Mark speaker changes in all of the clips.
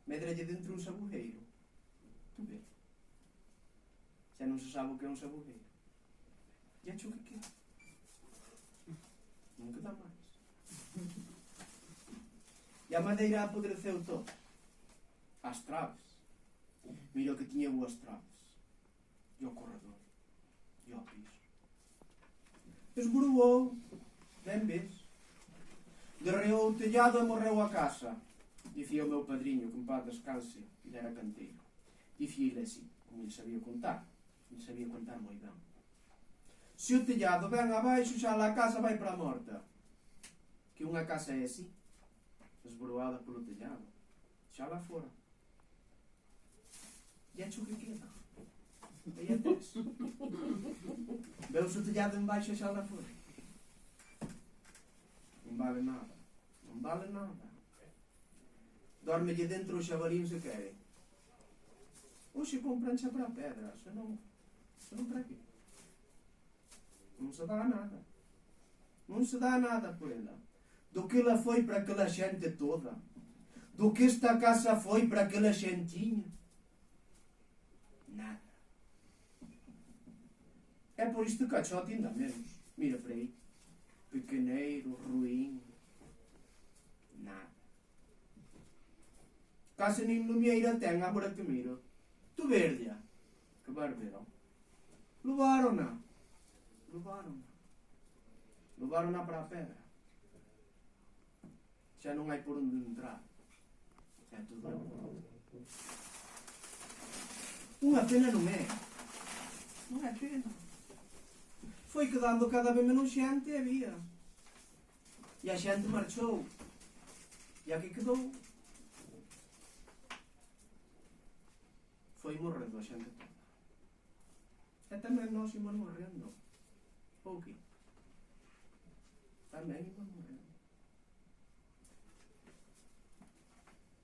Speaker 1: medralle dentro un sabugueiro. Tu vê. Xa non se sabe o que é un sabugueiro. E acho que queda. Non queda máis. E a madeira apodreceu todo. As traves. Mira que tiña boas traves. E o corredor. E o piso. Esboroou. Ben ves. Derreou o tellado e morreu a casa. Dicía o meu padriño, que en paz descanse, ele era canteiro. Dicía ele así, como ele sabía contar. Ele sabía contar moi ben. Se o tellado ven abaixo, xa a casa vai para a morta. Que unha casa é así, esboroada polo tellado. Xa lá fora. E é o que queda. Aí é tes. Veus o tellado en baixo xa lá fora. Non vale nada. Non vale nada. Dormelle dentro o xabalín se quere. Oxe compran xa para a pedra, senón para qué? Non se dá nada. Non se dá nada por ela. Do que ela foi para aquela xente toda. Do que esta casa foi para aquela xentinha. Nada. É por isto que cachote ainda menos. Mira para aí. Pequeneiro, ruim. Nada. Casa nin lumieira ten, agora que miro. Tu verlla. Que barbero. Levaron-na. Levaron-na. Levaron-na para a pedra. Xa non hai por onde entrar. É tudo. Unha pena non é. Non é pena. Foi quedando cada vez menos xente e había. E a xente marchou. E a que quedou foi morrendo a xente toda. E tamén nós imos morrendo. Ou que? Tamén imos morrendo.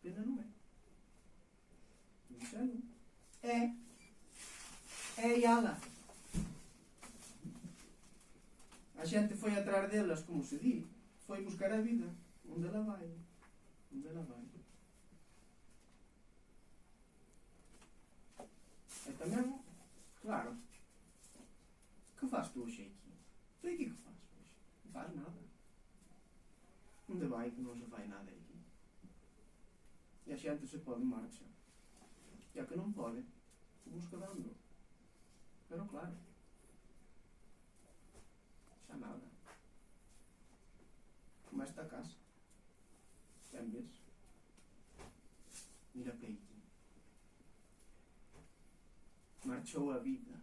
Speaker 1: Pena non é. Xa non. É. É iala. A xente foi atrás delas, como se di. Foi buscar a vida. Onde ela vai? Onde ela vai? E tamén, claro, que faz tú hoxe aquí? Tu aquí que faz hoxe? Non faz nada. Onde vai que non se fai nada aquí? E a xente se pode marcha. E a que non pode, vamos quedando. Pero claro, xa nada. Como esta casa. Ben ves? Mira para aí. Marchou a vida.